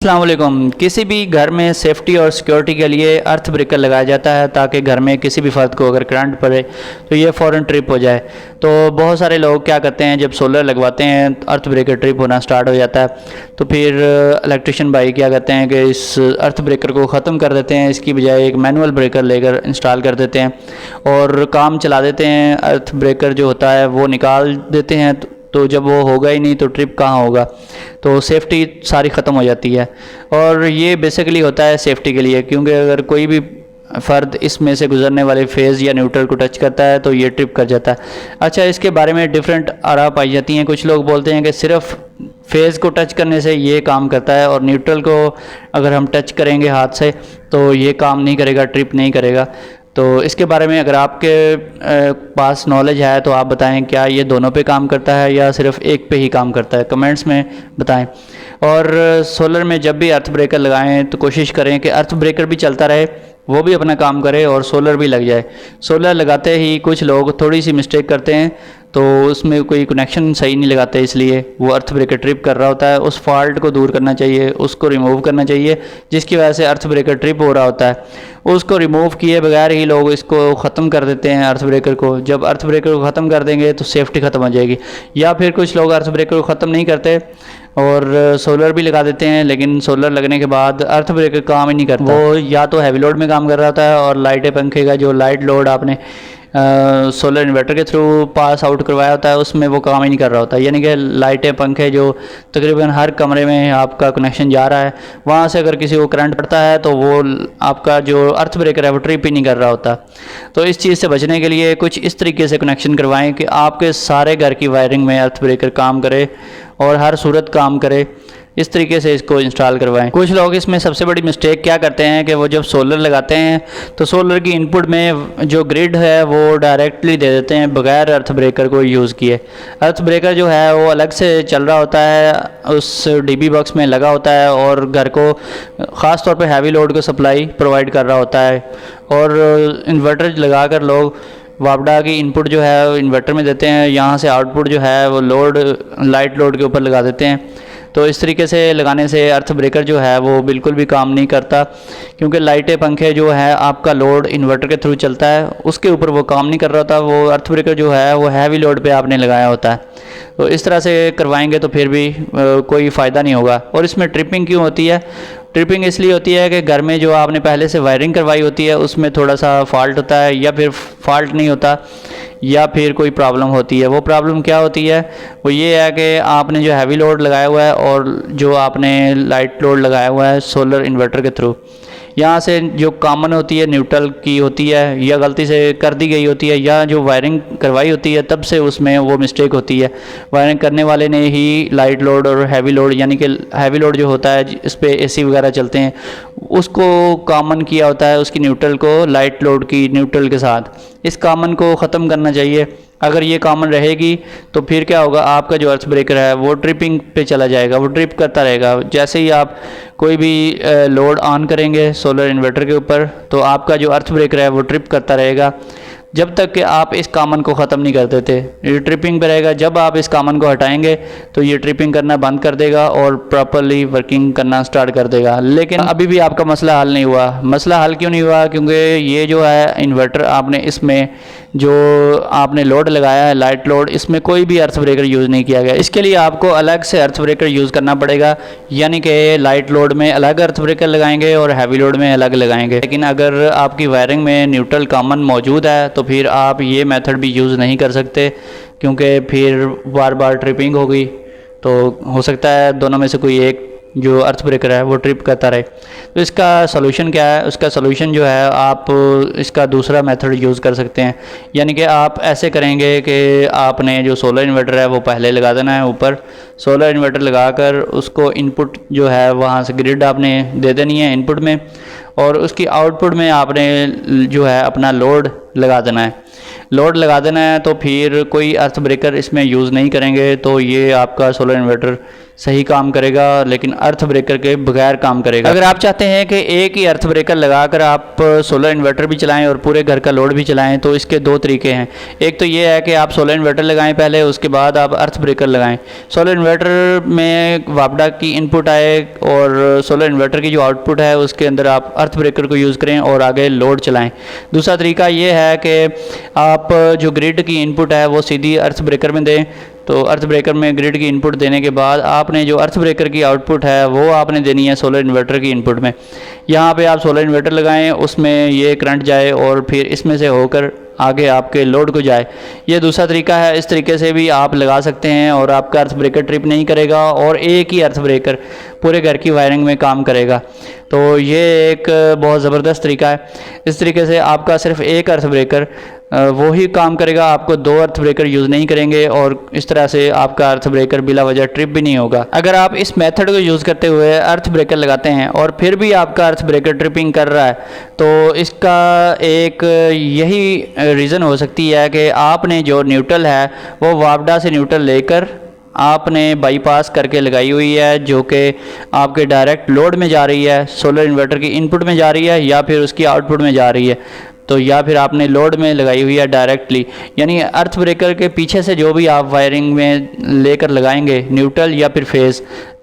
अस्सलाम वालेकुम। किसी भी घर में सेफ्टी और सिक्योरिटी के लिए अर्थ ब्रेकर लगाया जाता है ताकि घर में किसी भी फर्द को अगर करंट पड़े तो ये फ़ौरन ट्रिप हो जाए। तो बहुत सारे लोग क्या करते हैं, जब सोलर लगवाते हैं अर्थ ब्रेकर ट्रिप होना स्टार्ट हो जाता है तो फिर इलेक्ट्रिशियन भाई क्या करते हैं कि इस अर्थ ब्रेकर को ख़त्म कर देते हैं, इसकी बजाय एक मैनुअल ब्रेकर लेकर इंस्टॉल कर देते हैं और काम चला देते हैं। अर्थ ब्रेकर जो होता है वो निकाल देते हैं, तो जब वो होगा ही नहीं तो ट्रिप कहाँ होगा, तो सेफ्टी सारी ख़त्म हो जाती है। और ये बेसिकली होता है सेफ्टी के लिए, क्योंकि अगर कोई भी फ़र्द इसमें से गुजरने वाले फेज़ या न्यूट्रल को टच करता है तो ये ट्रिप कर जाता है। अच्छा, इसके बारे में डिफरेंट आरा पाई जाती हैं। कुछ लोग बोलते हैं कि सिर्फ़ फेज़ को टच करने से ये काम करता है और न्यूट्रल को अगर हम टच करेंगे हाथ से तो ये काम नहीं करेगा, ट्रिप नहीं करेगा। तो इसके बारे में अगर आपके पास नॉलेज है तो आप बताएं, क्या ये दोनों पे काम करता है या सिर्फ एक पे ही काम करता है, कमेंट्स में बताएं। और सोलर में जब भी अर्थ ब्रेकर लगाएं तो कोशिश करें कि अर्थ ब्रेकर भी चलता रहे, वो भी अपना काम करे और सोलर भी लग जाए। सोलर लगाते ही कुछ लोग थोड़ी सी मिस्टेक करते हैं, तो उसमें कोई कनेक्शन सही नहीं लगाते, इसलिए वो अर्थ ब्रेकर ट्रिप कर रहा होता है। उस फॉल्ट को दूर करना चाहिए, उसको रिमूव करना चाहिए जिसकी वजह से अर्थ ब्रेकर ट्रिप हो रहा होता है। उसको रिमूव किए बगैर ही लोग इसको ख़त्म कर देते हैं अर्थ ब्रेकर को। जब अर्थ ब्रेकर को ख़त्म कर देंगे तो सेफ्टी ख़त्म हो जाएगी। या फिर कुछ लोग अर्थ ब्रेकर को ख़त्म नहीं करते और सोलर भी लगा देते हैं, लेकिन सोलर लगने के बाद अर्थ ब्रेकर काम ही नहीं करता। वो या तो हैवी लोड में काम कर रहा होता है और लाइटें पंखे का जो लाइट लोड आपने सोलर इन्वर्टर के थ्रू पास आउट करवाया होता है उसमें वो काम ही नहीं कर रहा होता। यानी कि लाइटें पंखे जो तकरीबन हर कमरे में आपका कनेक्शन जा रहा है, वहाँ से अगर किसी को करंट पड़ता है तो वो आपका जो अर्थ ब्रेकर है वो ट्रिप ही नहीं कर रहा होता। तो इस चीज़ से बचने के लिए कुछ इस तरीके से कनेक्शन करवाएं कि आपके सारे घर की वायरिंग में अर्थ ब्रेकर काम करे और हर सूरत काम करे। इस तरीके से इसको इंस्टॉल करवाएं। कुछ लोग इसमें सबसे बड़ी मिस्टेक क्या करते हैं कि वो जब सोलर लगाते हैं तो सोलर की इनपुट में जो ग्रिड है वो डायरेक्टली दे देते हैं बगैर अर्थ ब्रेकर को यूज़ किए। अर्थ ब्रेकर जो है वो अलग से चल रहा होता है, उस डीबी बॉक्स में लगा होता है और घर को ख़ास तौर पे हैवी लोड को सप्लाई प्रोवाइड कर रहा होता है। और इन्वर्टर लगा कर लोग वापडा की इनपुट जो है इन्वर्टर में देते हैं, यहाँ से आउटपुट जो है वो लोड लाइट लोड के ऊपर लगा देते हैं। तो इस तरीके से लगाने से अर्थ ब्रेकर जो है वो बिल्कुल भी काम नहीं करता, क्योंकि लाइटें पंखे जो है आपका लोड इन्वर्टर के थ्रू चलता है, उसके ऊपर वो काम नहीं कर रहा होता। वो अर्थ ब्रेकर जो है वो हैवी लोड पे आपने लगाया होता है। तो इस तरह से करवाएंगे तो फिर भी कोई फ़ायदा नहीं होगा। और इसमें ट्रिपिंग क्यों होती है? ट्रिपिंग इसलिए होती है कि घर में जो आपने पहले से वायरिंग करवाई होती है उसमें थोड़ा सा फॉल्ट होता है, या फिर फॉल्ट नहीं होता, या फिर कोई प्रॉब्लम होती है। वो प्रॉब्लम क्या होती है? वो ये है कि आपने जो हैवी लोड लगाया हुआ है और जो आपने लाइट लोड लगाया हुआ है सोलर इन्वर्टर के थ्रू, यहाँ से जो कॉमन होती है न्यूट्रल की होती है या गलती से कर दी गई होती है, या जो वायरिंग करवाई होती है तब से उसमें वो मिस्टेक होती है। वायरिंग करने वाले ने ही लाइट लोड और हैवी लोड, यानी कि हैवी लोड जो होता है इस पर एसी वगैरह चलते हैं, उसको कॉमन किया होता है, उसकी न्यूट्रल को लाइट लोड की न्यूट्रल के साथ। इस कॉमन को ख़त्म करना चाहिए। अगर ये कॉमन रहेगी तो फिर क्या होगा, आपका जो अर्थ ब्रेकर है वो ट्रिपिंग पे चला जाएगा, वो ट्रिप करता रहेगा। जैसे ही आप कोई भी लोड ऑन करेंगे सोलर इन्वर्टर के ऊपर तो आपका जो अर्थ ब्रेकर है वो ट्रिप करता रहेगा जब तक कि आप इस कॉमन को ख़त्म नहीं कर देते। ये ट्रिपिंग पे रहेगा। जब आप इस कॉमन को हटाएंगे तो ये ट्रिपिंग करना बंद कर देगा और प्रॉपरली वर्किंग करना स्टार्ट कर देगा। लेकिन अभी भी आपका मसला हल नहीं हुआ। मसला हल क्यों नहीं हुआ? क्योंकि ये जो है इन्वर्टर आपने इसमें जो आपने लोड लगाया है लाइट लोड, इसमें कोई भी अर्थ ब्रेकर यूज़ नहीं किया गया। इसके लिए आपको अलग से अर्थ ब्रेकर यूज़ करना पड़ेगा, यानी कि लाइट लोड में अलग अर्थ ब्रेकर लगाएंगे और हैवी लोड में अलग लगाएंगे। लेकिन अगर आपकी वायरिंग में न्यूट्रल कॉमन मौजूद है तो फिर आप ये मेथड भी यूज़ नहीं कर सकते, क्योंकि फिर बार बार ट्रिपिंग होगी। तो हो सकता है दोनों में से कोई एक जो अर्थ ब्रेकर है वो ट्रिप करता रहे। तो इसका सलूशन क्या है? उसका सलूशन जो है आप इसका दूसरा मेथड यूज़ कर सकते हैं। यानी कि आप ऐसे करेंगे कि आपने जो सोलर इन्वर्टर है वो पहले लगा देना है ऊपर। सोलर इन्वर्टर लगाकर उसको इनपुट जो है वहाँ से ग्रिड आपने दे देनी है इनपुट में, और उसकी आउटपुट में आपने जो है अपना लोड लगा देना है। लोड लगा देना है तो फिर कोई अर्थ ब्रेकर इसमें यूज़ नहीं करेंगे, तो ये आपका सोलर इन्वर्टर सही काम करेगा, लेकिन अर्थ ब्रेकर के बगैर काम करेगा। अगर आप चाहते हैं कि एक ही अर्थ ब्रेकर लगाकर आप सोलर इन्वर्टर भी चलाएं और पूरे घर का लोड भी चलाएं, तो इसके दो तरीके हैं। एक तो ये है कि आप सोलर इन्वर्टर लगाएं पहले, उसके बाद आप अर्थ ब्रेकर लगाएं। सोलर इन्वर्टर में वापडा की इनपुट आए और सोलर इन्वर्टर की जो आउटपुट है उसके अंदर आप अर्थ ब्रेकर को यूज़ करें और आगे लोड चलाएँ। दूसरा तरीका ये है कि आप जो ग्रिड की इनपुट है वो सीधी अर्थ ब्रेकर में दें। तो अर्थ ब्रेकर में ग्रिड की इनपुट देने के बाद आपने जो अर्थ ब्रेकर की आउटपुट है वो आपने देनी है सोलर इन्वर्टर की इनपुट में। यहाँ पे आप सोलर इन्वर्टर लगाएं, उसमें ये करंट जाए और फिर इसमें से होकर आगे आपके लोड को जाए। ये दूसरा तरीका है। इस तरीके से भी आप लगा सकते हैं और आपका अर्थ ब्रेकर ट्रिप नहीं करेगा और एक ही अर्थ ब्रेकर पूरे घर की वायरिंग में काम करेगा। तो ये एक बहुत ज़बरदस्त तरीका है। इस तरीके से आपका सिर्फ एक अर्थ ब्रेकर वो ही काम करेगा, आपको दो अर्थ ब्रेकर यूज़ नहीं करेंगे और इस तरह से आपका अर्थ ब्रेकर बिला वजह ट्रिप भी नहीं होगा। अगर आप इस मेथड को यूज़ करते हुए अर्थ ब्रेकर लगाते हैं और फिर भी आपका अर्थ ब्रेकर ट्रिपिंग कर रहा है, तो इसका एक यही रीज़न हो सकती है कि आपने जो न्यूट्रल है वो वापडा से न्यूट्रल लेकर आपने बाईपास करके लगाई हुई है, जो कि आपके डायरेक्ट लोड में जा रही है, सोलर इन्वर्टर की इनपुट में जा रही है या फिर उसकी आउटपुट में जा रही है। तो या फिर आपने लोड में लगाई हुई है डायरेक्टली, यानी अर्थ ब्रेकर के पीछे से जो भी आप वायरिंग में लेकर लगाएंगे न्यूट्रल या फिर फेस,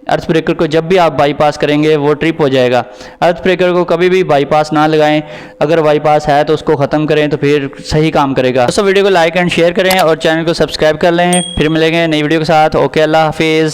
अर्थ ब्रेकर को जब भी आप बाईपास करेंगे वो ट्रिप हो जाएगा। अर्थ ब्रेकर को कभी भी बाईपास ना लगाएं, अगर बाईपास है तो उसको ख़त्म करें तो फिर सही काम करेगा। दोस्तों वीडियो को लाइक एंड शेयर करें और चैनल को सब्सक्राइब कर लें। फिर मिलेंगे नई वीडियो के साथ। ओके, अल्लाह हाफिज़।